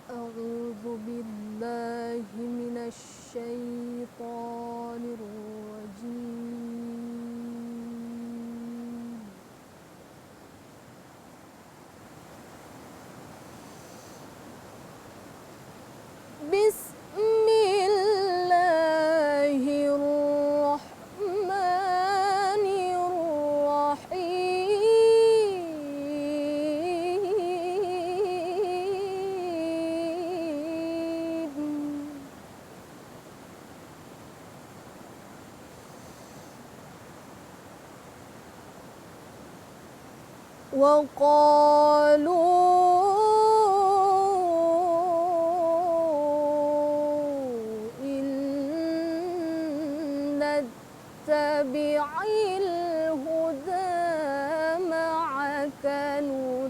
أعوذ بالله من الشيطان الرجيم. بسم الله الرحمن الرحيم. وقالوا إن نتبع الهدى معك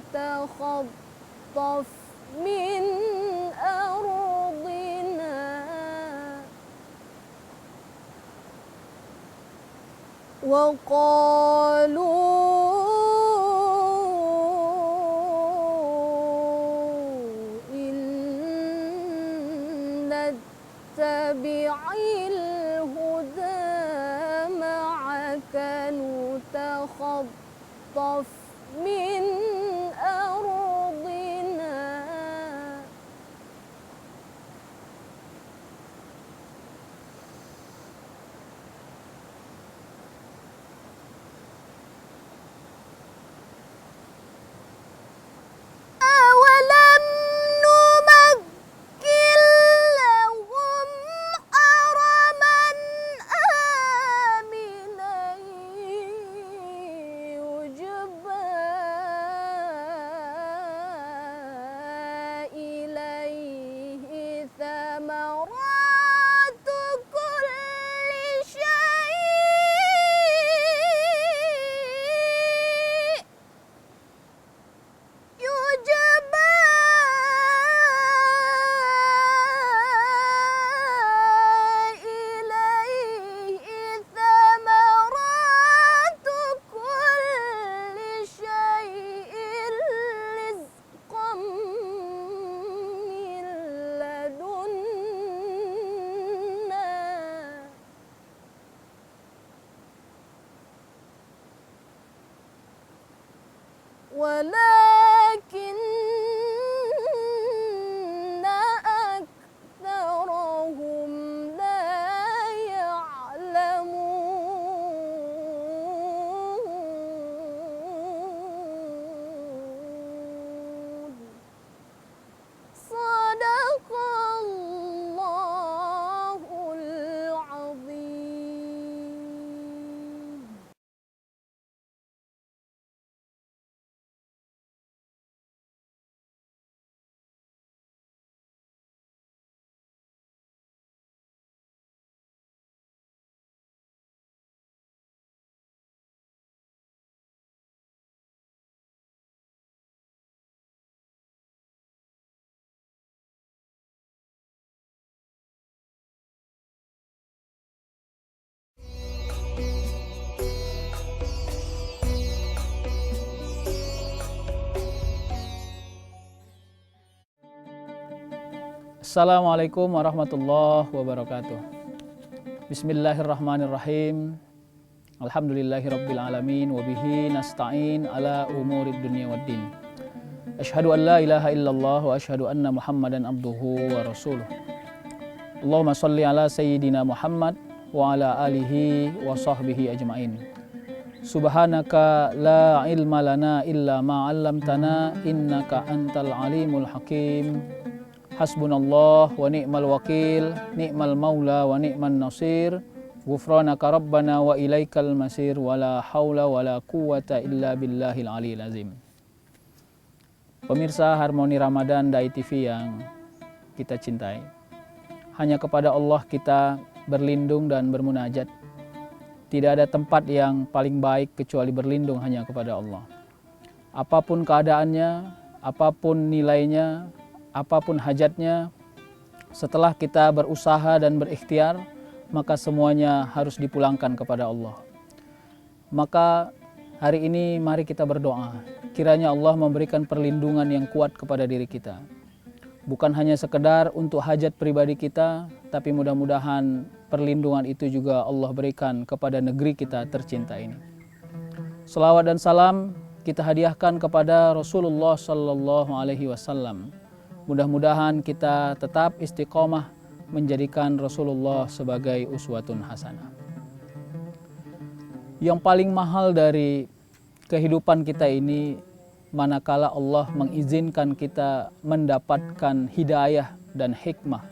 نتخطف من أرضنا نتبع الهدى معك نتخطف من أرضنا أولم نمكن لهم حرما آمنا يجبى إليه ثمرات كل شيء يجبى إليه ثمرات كل شيء رزقا من لدنا ولكن أكثرهم لا يعلمون. صدق الله العظيم. Assalamualaikum warahmatullahi wabarakatuh. Bismillahirrahmanirrahim. Alhamdulillahirabbil alamin wa bihi nasta'in ala umurid dunya waddin. Asyhadu an la ilaha illallah wa asyhadu anna Muhammadan abduhu wa rasuluh. Allahumma shalli ala sayyidina Muhammad wa ala alihi wa sahbihi ajmain. Subhanaka la ilma lana illa ma 'allamtana innaka antal alimul hakim. Hasbunallah wa ni'mal wakil, ni'mal maula wa ni'man nasir. Ghufranaka rabbana wa ilaikal masir, wa la haula wa la quwata illa billahil aliyil azim. Pemirsa Harmoni Ramadan Dai TV yang kita cintai, hanya kepada Allah kita berlindung dan bermunajat. Tidak ada tempat yang paling baik kecuali berlindung hanya kepada Allah. Apapun keadaannya, apapun nilainya, apapun hajatnya, setelah kita berusaha dan berikhtiar, maka semuanya harus dipulangkan kepada Allah. Maka hari ini mari kita berdoa, kiranya Allah memberikan perlindungan yang kuat kepada diri kita. Bukan hanya sekedar untuk hajat pribadi kita, tapi mudah-mudahan perlindungan itu juga Allah berikan kepada negeri kita tercinta ini. Selawat dan salam kita hadiahkan kepada Rasulullah Sallallahu Alaihi Wasallam. Mudah-mudahan kita tetap istiqomah menjadikan Rasulullah sebagai uswatun hasanah. Yang paling mahal dari kehidupan kita ini, manakala Allah mengizinkan kita mendapatkan hidayah dan hikmah.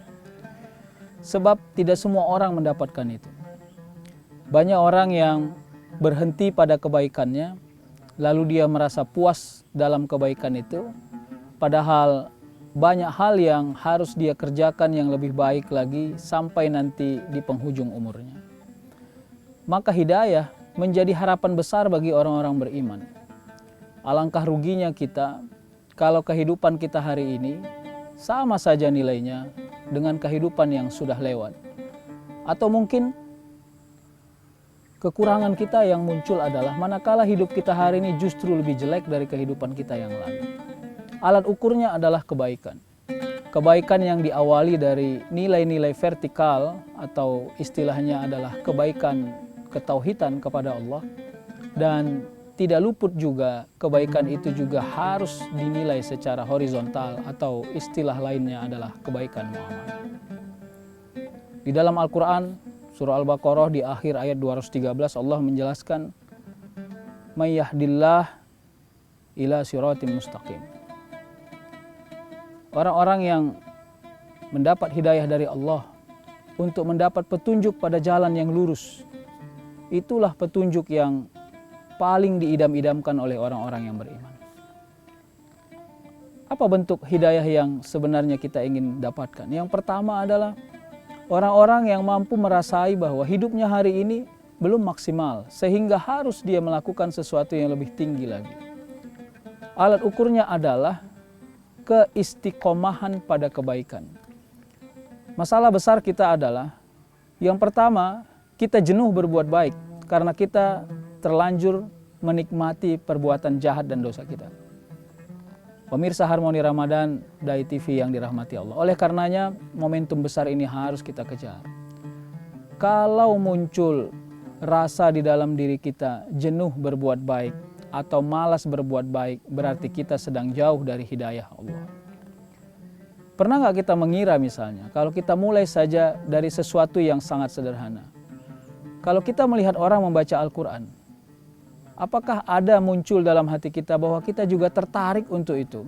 Sebab tidak semua orang mendapatkan itu. Banyak orang yang berhenti pada kebaikannya, lalu dia merasa puas dalam kebaikan itu, padahal banyak hal yang harus dia kerjakan yang lebih baik lagi sampai nanti di penghujung umurnya. Maka hidayah menjadi harapan besar bagi orang-orang beriman. Alangkah ruginya kita kalau kehidupan kita hari ini sama saja nilainya dengan kehidupan yang sudah lewat. Atau mungkin kekurangan kita yang muncul adalah manakala hidup kita hari ini justru lebih jelek dari kehidupan kita yang lalu. Alat ukurnya adalah kebaikan. Kebaikan yang diawali dari nilai-nilai vertikal atau istilahnya adalah kebaikan ketauhidan kepada Allah, dan tidak luput juga kebaikan itu juga harus dinilai secara horizontal atau istilah lainnya adalah kebaikan muamalah. Di dalam Al-Quran surah Al-Baqarah di akhir ayat 213 Allah menjelaskan may yahdillah ila siratim mustaqim. Orang-orang yang mendapat hidayah dari Allah untuk mendapat petunjuk pada jalan yang lurus, itulah petunjuk yang paling diidam-idamkan oleh orang-orang yang beriman. Apa bentuk hidayah yang sebenarnya kita ingin dapatkan? Yang pertama adalah orang-orang yang mampu merasai bahwa hidupnya hari ini belum maksimal, sehingga harus dia melakukan sesuatu yang lebih tinggi lagi. Alat ukurnya adalah keistiqomahan pada kebaikan. Masalah besar kita adalah, yang pertama, kita jenuh berbuat baik karena kita terlanjur menikmati perbuatan jahat dan dosa kita. Pemirsa Harmoni Ramadan Dai TV yang dirahmati Allah. Oleh karenanya momentum besar ini harus kita kejar. Kalau muncul rasa di dalam diri kita jenuh berbuat baik atau malas berbuat baik, berarti kita sedang jauh dari hidayah Allah. Pernah nggak kita mengira misalnya, kalau kita mulai saja dari sesuatu yang sangat sederhana. Kalau kita melihat orang membaca Al-Quran, apakah ada muncul dalam hati kita bahwa kita juga tertarik untuk itu?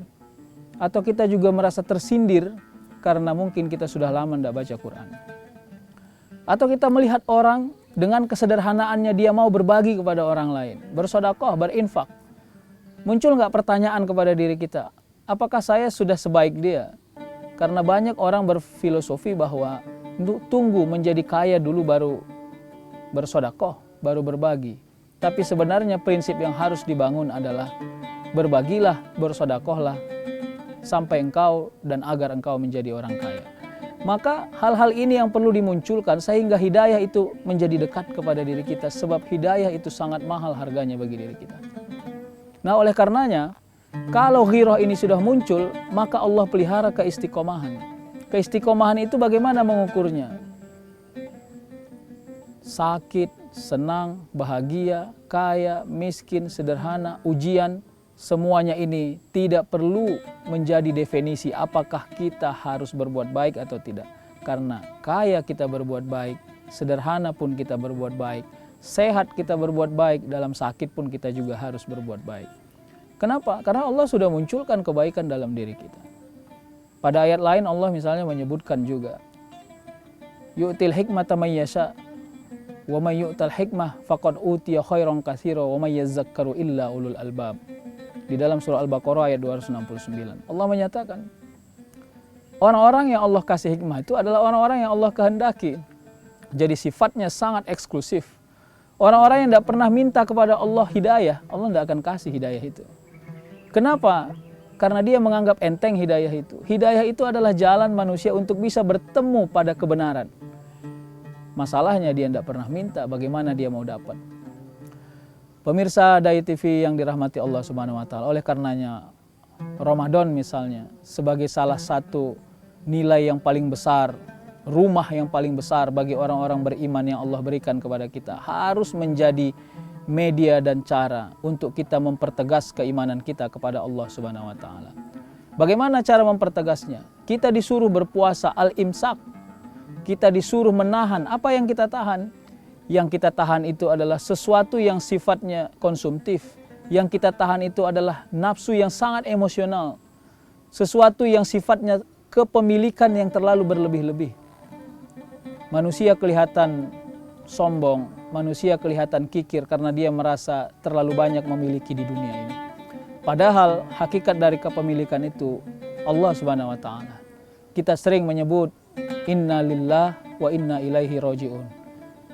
Atau kita juga merasa tersindir karena mungkin kita sudah lama tidak baca Quran? Atau kita melihat orang dengan kesederhanaannya dia mau berbagi kepada orang lain, bersedekah, berinfak. Muncul nggak pertanyaan kepada diri kita, apakah saya sudah sebaik dia? Karena banyak orang berfilosofi bahwa tunggu menjadi kaya dulu baru bersedekah, baru berbagi. Tapi sebenarnya prinsip yang harus dibangun adalah berbagilah, bersedekahlah sampai engkau dan agar engkau menjadi orang kaya. Maka hal-hal ini yang perlu dimunculkan sehingga hidayah itu menjadi dekat kepada diri kita, sebab hidayah itu sangat mahal harganya bagi diri kita. Nah, oleh karenanya kalau ghirah ini sudah muncul, maka Allah pelihara keistiqomahan. Keistiqomahan itu bagaimana mengukurnya? Sakit, senang, bahagia, kaya, miskin, sederhana, ujian, semuanya ini tidak perlu menjadi definisi apakah kita harus berbuat baik atau tidak. Karena kaya kita berbuat baik, sederhana pun kita berbuat baik, sehat kita berbuat baik, dalam sakit pun kita juga harus berbuat baik. Kenapa? Karena Allah sudah munculkan kebaikan dalam diri kita. Pada ayat lain Allah misalnya menyebutkan juga, yu'til hikmata may yasha wa may yu'tal hikmah faqad utiya khairan katsira wa may yazakkaru illa ulul albab. Di dalam surah Al-Baqarah ayat 269 Allah menyatakan orang-orang yang Allah kasih hikmah itu adalah orang-orang yang Allah kehendaki. Jadi sifatnya sangat eksklusif. Orang-orang yang tidak pernah minta kepada Allah hidayah, Allah tidak akan kasih hidayah itu. Kenapa? Karena dia menganggap enteng hidayah itu. Hidayah itu adalah jalan manusia untuk bisa bertemu pada kebenaran. Masalahnya dia tidak pernah minta, bagaimana dia mau dapat? Pemirsa Dai TV yang dirahmati Allah Subhanahu wa taala, oleh karenanya Ramadan misalnya sebagai salah satu nilai yang paling besar, rumah yang paling besar bagi orang-orang beriman yang Allah berikan kepada kita, harus menjadi media dan cara untuk kita mempertegas keimanan kita kepada Allah Subhanahu wa taala. Bagaimana cara mempertegasnya? Kita disuruh berpuasa al-imsak. Kita disuruh menahan. Apa yang kita tahan? Yang kita tahan itu adalah sesuatu yang sifatnya konsumtif. Yang kita tahan itu adalah nafsu yang sangat emosional. Sesuatu yang sifatnya kepemilikan yang terlalu berlebih-lebih. Manusia kelihatan sombong, manusia kelihatan kikir karena dia merasa terlalu banyak memiliki di dunia ini. Padahal hakikat dari kepemilikan itu Allah Subhanahu wa taala. Kita sering menyebut inna lillah wa inna ilaihi rajiun.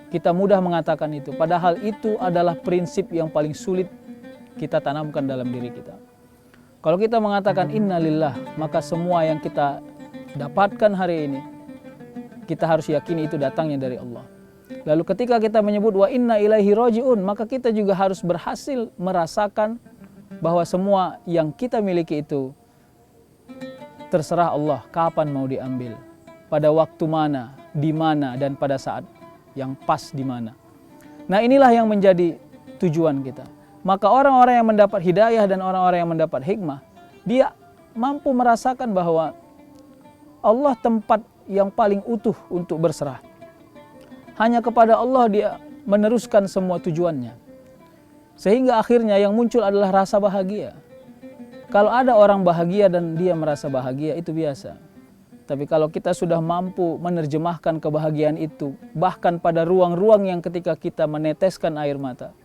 Kita mudah mengatakan itu, padahal itu adalah prinsip yang paling sulit kita tanamkan dalam diri kita. Kalau kita mengatakan inna lillah, maka semua yang kita dapatkan hari ini kita harus yakini itu datangnya dari Allah. Lalu ketika kita menyebut wa inna ilaihi rajiun, maka kita juga harus berhasil merasakan bahwa semua yang kita miliki itu terserah Allah kapan mau diambil, pada waktu mana, di mana, dan pada saat yang pas di mana. Nah, inilah yang menjadi tujuan kita. Maka orang-orang yang mendapat hidayah dan orang-orang yang mendapat hikmah, dia mampu merasakan bahwa Allah tempat yang paling utuh untuk berserah. Hanya kepada Allah dia meneruskan semua tujuannya. Sehingga akhirnya yang muncul adalah rasa bahagia. Kalau ada orang bahagia dan dia merasa bahagia, itu biasa. Tapi kalau kita sudah mampu menerjemahkan kebahagiaan itu, bahkan pada ruang-ruang yang ketika kita meneteskan air mata,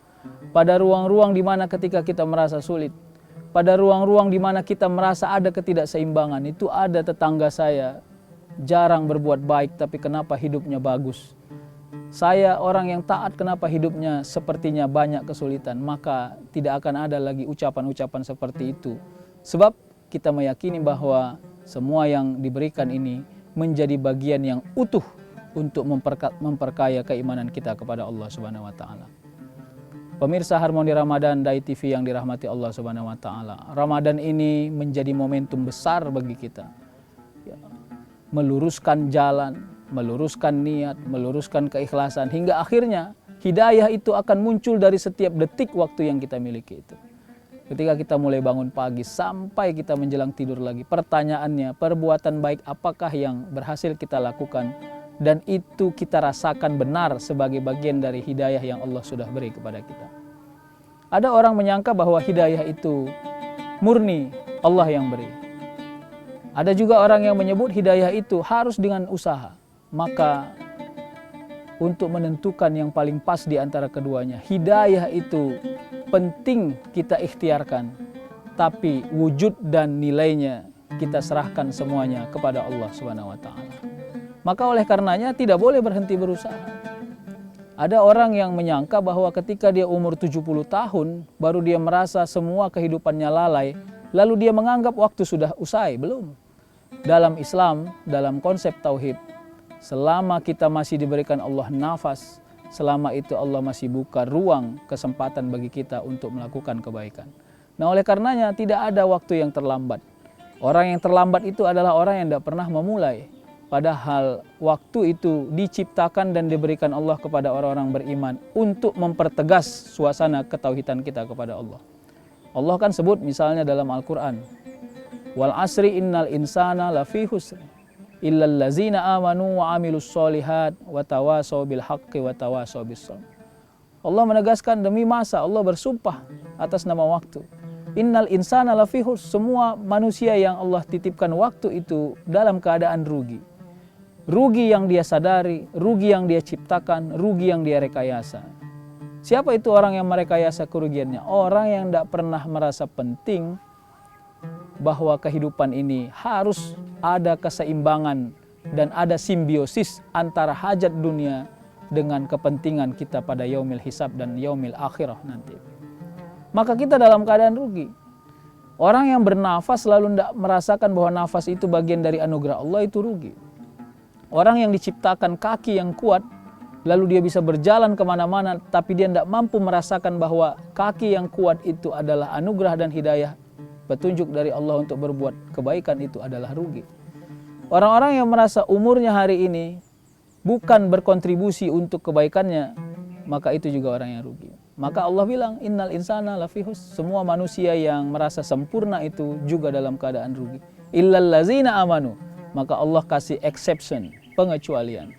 pada ruang-ruang di mana ketika kita merasa sulit, pada ruang-ruang di mana kita merasa ada ketidakseimbangan, itu ada tetangga saya jarang berbuat baik tapi kenapa hidupnya bagus. Saya orang yang taat kenapa hidupnya sepertinya banyak kesulitan. Maka tidak akan ada lagi ucapan-ucapan seperti itu. Sebab kita meyakini bahwa semua yang diberikan ini menjadi bagian yang utuh untuk memperkaya keimanan kita kepada Allah Subhanahu wa taala. Pemirsa Harmoni Ramadan Dai TV yang dirahmati Allah Subhanahu wa taala. Ramadan ini menjadi momentum besar bagi kita. Meluruskan jalan, meluruskan niat, meluruskan keikhlasan hingga akhirnya hidayah itu akan muncul dari setiap detik waktu yang kita miliki itu. Ketika kita mulai bangun pagi sampai kita menjelang tidur lagi, pertanyaannya, perbuatan baik apakah yang berhasil kita lakukan dan itu kita rasakan benar sebagai bagian dari hidayah yang Allah sudah beri kepada kita. Ada orang menyangka bahwa hidayah itu murni Allah yang beri. Ada juga orang yang menyebut hidayah itu harus dengan usaha. Maka untuk menentukan yang paling pas di antara keduanya, hidayah itu penting kita ikhtiarkan, tapi wujud dan nilainya kita serahkan semuanya kepada Allah Subhanahu wa taala. Maka oleh karenanya tidak boleh berhenti berusaha. Ada orang yang menyangka bahwa ketika dia umur 70 tahun baru dia merasa semua kehidupannya lalai, lalu dia menganggap waktu sudah usai. Belum. Dalam Islam, dalam konsep tauhid, selama kita masih diberikan Allah nafas, selama itu Allah masih buka ruang kesempatan bagi kita untuk melakukan kebaikan. Nah, oleh karenanya tidak ada waktu yang terlambat. Orang yang terlambat itu adalah orang yang tidak pernah memulai. Padahal waktu itu diciptakan dan diberikan Allah kepada orang-orang beriman untuk mempertegas suasana ketauhidan kita kepada Allah. Allah kan sebut misalnya dalam Al-Quran, wal asri innal insana lafi husr illal ladzina amanu wa amilus solihat wa tawasaw bil haqqi wa tawasaw bis sabr. Allah menegaskan demi masa, Allah bersumpah atas nama waktu. Innal insana lafi husr, semua manusia yang Allah titipkan waktu itu dalam keadaan rugi. Rugi yang dia sadari, rugi yang dia ciptakan, rugi yang dia rekayasa. Siapa itu orang yang merekayasa kerugiannya? Orang yang tidak pernah merasa penting bahwa kehidupan ini harus ada keseimbangan dan ada simbiosis antara hajat dunia dengan kepentingan kita pada yaumil hisab dan yaumil akhirah nanti. Maka kita dalam keadaan rugi. Orang yang bernafas lalu tidak merasakan bahwa nafas itu bagian dari anugerah Allah, itu rugi. Orang yang diciptakan kaki yang kuat, lalu dia bisa berjalan kemana-mana, tapi dia tidak mampu merasakan bahwa kaki yang kuat itu adalah anugerah dan hidayah, petunjuk dari Allah untuk berbuat kebaikan itu adalah rugi. Orang-orang yang merasa umurnya hari ini bukan berkontribusi untuk kebaikannya, maka itu juga orang yang rugi. Maka Allah bilang, innal insana lafihus, semua manusia yang merasa sempurna itu juga dalam keadaan rugi. Illal lazina amanu, maka Allah kasih exception, pengecualian.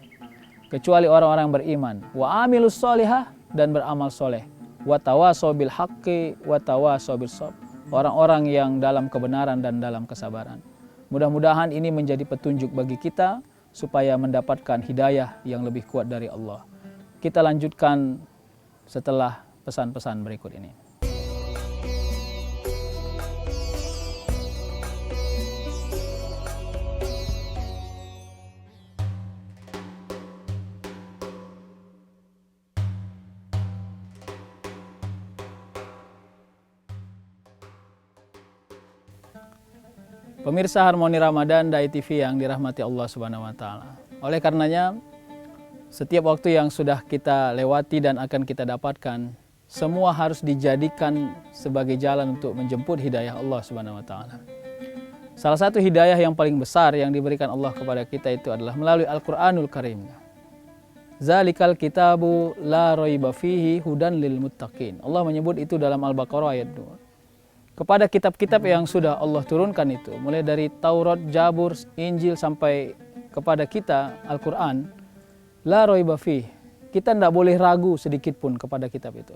Kecuali orang-orang beriman, wa amilus solihah, dan beramal soleh, wa tawasaw bil haqqi wa tawasaw bis sabr, orang-orang yang dalam kebenaran dan dalam kesabaran. Mudah-mudahan ini menjadi petunjuk bagi kita supaya mendapatkan hidayah yang lebih kuat dari Allah. Kita lanjutkan setelah pesan-pesan berikut ini. Pemirsa Harmoni Ramadan Dai TV yang dirahmati Allah Subhanahu wa taala. Oleh karenanya, setiap waktu yang sudah kita lewati dan akan kita dapatkan, semua harus dijadikan sebagai jalan untuk menjemput hidayah Allah Subhanahu wa taala. Salah satu hidayah yang paling besar yang diberikan Allah kepada kita itu adalah melalui Al-Qur'anul Karim. Zalikal kitabu la raiba fihi hudan lil muttaqin. Allah menyebut itu dalam Al-Baqarah ayat 2. Kepada kitab-kitab yang sudah Allah turunkan itu, mulai dari Taurat, Jabur, Injil sampai kepada kita Al-Quran, la raiba fih, kita tidak boleh ragu sedikit pun kepada kitab itu.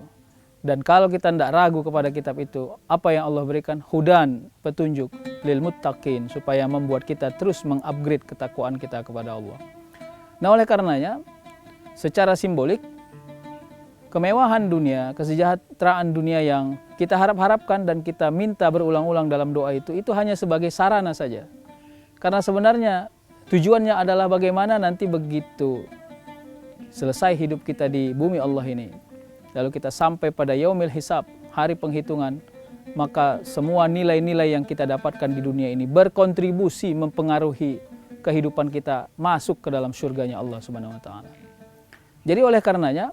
Dan kalau kita tidak ragu kepada kitab itu, apa yang Allah berikan? Hudan, petunjuk, lil muttaqin, supaya membuat kita terus mengupgrade ketakwaan kita kepada Allah. Nah, oleh karenanya, secara simbolik, kemewahan dunia, kesejahteraan dunia yang kita harap-harapkan dan kita minta berulang-ulang dalam doa itu hanya sebagai sarana saja. Karena sebenarnya tujuannya adalah bagaimana nanti begitu selesai hidup kita di bumi Allah ini, lalu kita sampai pada yaumil hisab, hari penghitungan, maka semua nilai-nilai yang kita dapatkan di dunia ini berkontribusi mempengaruhi kehidupan kita masuk ke dalam surganya Allah Subhanahu wa taala. Jadi oleh karenanya,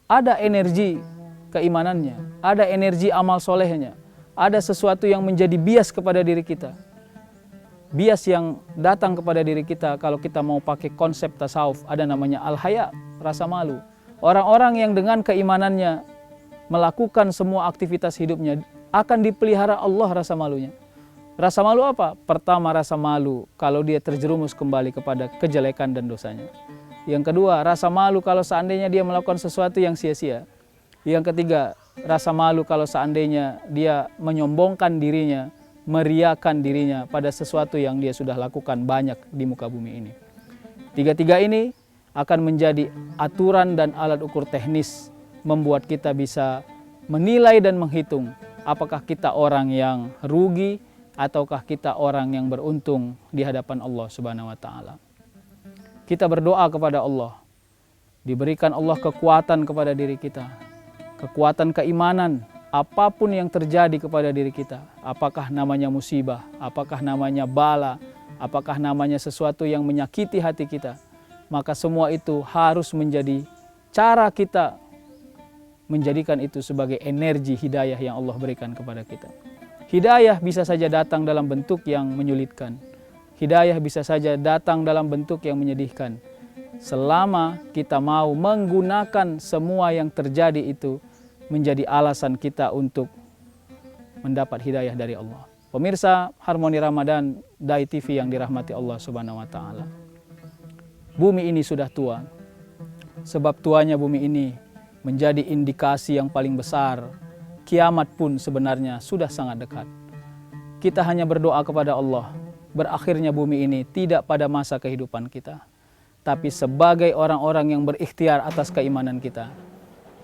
ada energi keimanannya, ada energi amal solehnya, ada sesuatu yang menjadi bias kepada diri kita. Bias yang datang kepada diri kita kalau kita mau pakai konsep tasawuf, ada namanya al-haya, rasa malu. Orang-orang yang dengan keimanannya melakukan semua aktivitas hidupnya akan dipelihara Allah rasa malunya. Rasa malu apa? Pertama, rasa malu kalau dia terjerumus kembali kepada kejelekan dan dosanya. Yang kedua, rasa malu kalau seandainya dia melakukan sesuatu yang sia-sia. Yang ketiga, rasa malu kalau seandainya dia menyombongkan dirinya, meriakan dirinya pada sesuatu yang dia sudah lakukan banyak di muka bumi ini. Tiga-tiga ini akan menjadi aturan dan alat ukur teknis membuat kita bisa menilai dan menghitung apakah kita orang yang rugi ataukah kita orang yang beruntung di hadapan Allah Subhanahu wa taala. Kita berdoa kepada Allah, diberikan Allah kekuatan kepada diri kita, kekuatan keimanan, apapun yang terjadi kepada diri kita, apakah namanya musibah, apakah namanya bala, apakah namanya sesuatu yang menyakiti hati kita, maka semua itu harus menjadi cara kita menjadikan itu sebagai energi hidayah yang Allah berikan kepada kita. Hidayah bisa saja datang dalam bentuk yang menyulitkan. Hidayah bisa saja datang dalam bentuk yang menyedihkan. Selama kita mau menggunakan semua yang terjadi itu menjadi alasan kita untuk mendapat hidayah dari Allah. Pemirsa Harmoni Ramadan Dai TV yang dirahmati Allah Subhanahu wa taala. Bumi ini sudah tua. Sebab tuanya bumi ini menjadi indikasi yang paling besar. Kiamat pun sebenarnya sudah sangat dekat. Kita hanya berdoa kepada Allah, berakhirnya bumi ini tidak pada masa kehidupan kita, tapi sebagai orang-orang yang berikhtiar atas keimanan kita,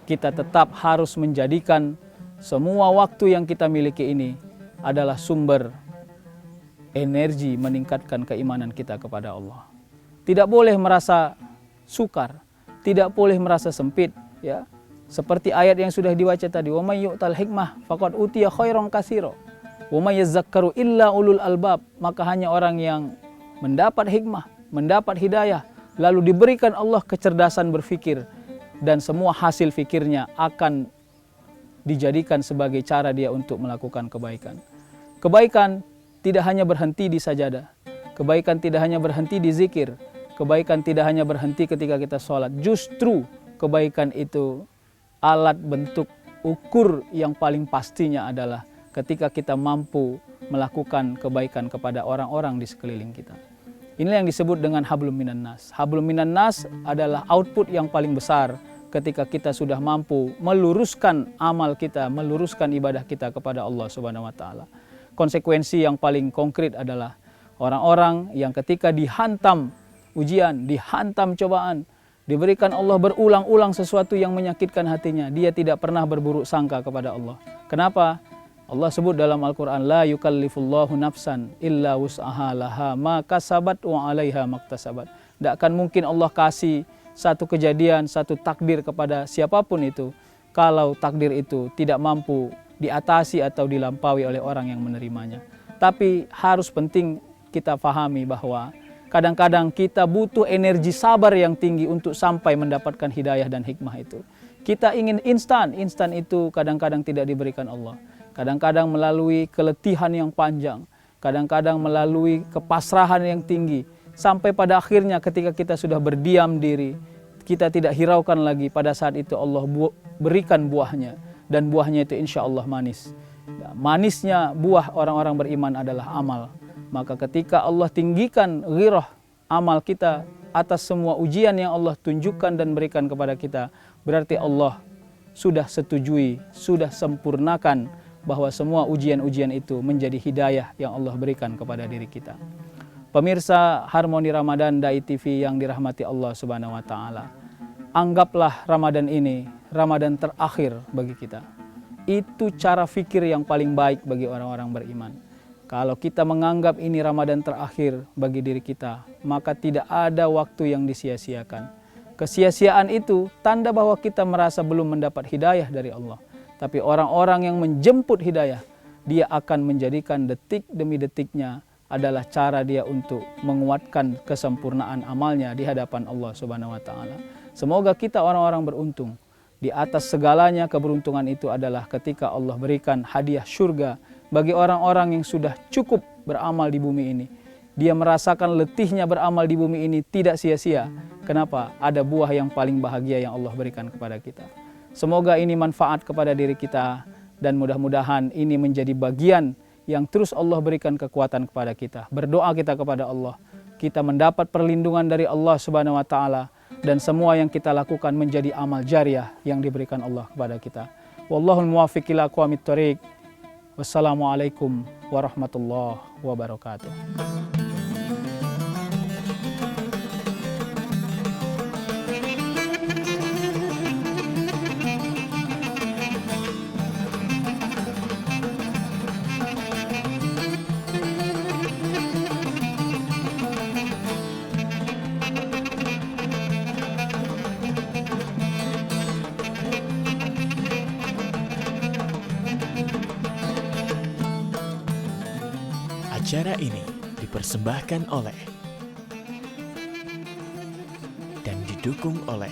kita tetap harus menjadikan semua waktu yang kita miliki ini adalah sumber energi meningkatkan keimanan kita kepada Allah. Tidak boleh merasa sukar, tidak boleh merasa sempit, ya. Seperti ayat yang sudah dibaca tadi, wa may yu'tal hikmah faqad utiya khairan katsira wa may yazakkaru illa ulul albab, maka hanya orang yang mendapat hikmah, mendapat hidayah, lalu diberikan Allah kecerdasan berfikir, dan semua hasil fikirnya akan dijadikan sebagai cara dia untuk melakukan kebaikan. Kebaikan tidak hanya berhenti di sajadah. Kebaikan tidak hanya berhenti di zikir. Kebaikan tidak hanya berhenti ketika kita sholat. Justru kebaikan itu alat bentuk ukur yang paling pastinya adalah ketika kita mampu melakukan kebaikan kepada orang-orang di sekeliling kita. Inilah yang disebut dengan hablum minan nas. Hablum minan nas adalah output yang paling besar ketika kita sudah mampu meluruskan amal kita, meluruskan ibadah kita kepada Allah Subhanahu wa taala. Konsekuensi yang paling konkret adalah orang-orang yang ketika dihantam ujian, dihantam cobaan, diberikan Allah berulang-ulang sesuatu yang menyakitkan hatinya, dia tidak pernah berburuk sangka kepada Allah. Kenapa? Allah sebut dalam Al-Quran, la yukallifullahu nafsan illa wus'aha laha ma kasabat wa 'alaiha maktasabat. Tidak akan mungkin Allah kasih satu kejadian, satu takdir kepada siapapun itu kalau takdir itu tidak mampu diatasi atau dilampaui oleh orang yang menerimanya. Tapi harus penting kita pahami bahwa kadang-kadang kita butuh energi sabar yang tinggi untuk sampai mendapatkan hidayah dan hikmah itu. Kita ingin instan itu kadang-kadang tidak diberikan Allah. Kadang-kadang melalui keletihan yang panjang, kadang-kadang melalui kepasrahan yang tinggi, sampai pada akhirnya ketika kita sudah berdiam diri, kita tidak hiraukan lagi, pada saat itu Allah berikan buahnya, dan buahnya itu insya Allah manis. Manisnya buah orang-orang beriman adalah amal. Maka ketika Allah tinggikan ghirah amal kita atas semua ujian yang Allah tunjukkan dan berikan kepada kita, berarti Allah sudah setujui, sudah sempurnakan bahwa semua ujian-ujian itu menjadi hidayah yang Allah berikan kepada diri kita. Pemirsa Harmoni Ramadan Dai TV yang dirahmati Allah Subhanahu wa taala. Anggaplah Ramadan ini Ramadan terakhir bagi kita. Itu cara fikir yang paling baik bagi orang-orang beriman. Kalau kita menganggap ini Ramadan terakhir bagi diri kita, maka tidak ada waktu yang disia-siakan. Kesia-siaan itu tanda bahwa kita merasa belum mendapat hidayah dari Allah. Tapi orang-orang yang menjemput hidayah, dia akan menjadikan detik demi detiknya adalah cara dia untuk menguatkan kesempurnaan amalnya di hadapan Allah Subhanahu wa taala. Semoga kita orang-orang beruntung. Di atas segalanya keberuntungan itu adalah ketika Allah berikan hadiah surga bagi orang-orang yang sudah cukup beramal di bumi ini. Dia merasakan letihnya beramal di bumi ini tidak sia-sia. Kenapa? Ada buah yang paling bahagia yang Allah berikan kepada kita. Semoga ini manfaat kepada diri kita dan mudah-mudahan ini menjadi bagian yang terus Allah berikan kekuatan kepada kita. Berdoa kita kepada Allah, kita mendapat perlindungan dari Allah Subhanahu wa taala dan semua yang kita lakukan menjadi amal jariah yang diberikan Allah kepada kita. Wallahul muwaffiq ila aqwamit thoriq. Wassalamualaikum warahmatullahi wabarakatuh. Acara ini dipersembahkan oleh dan didukung oleh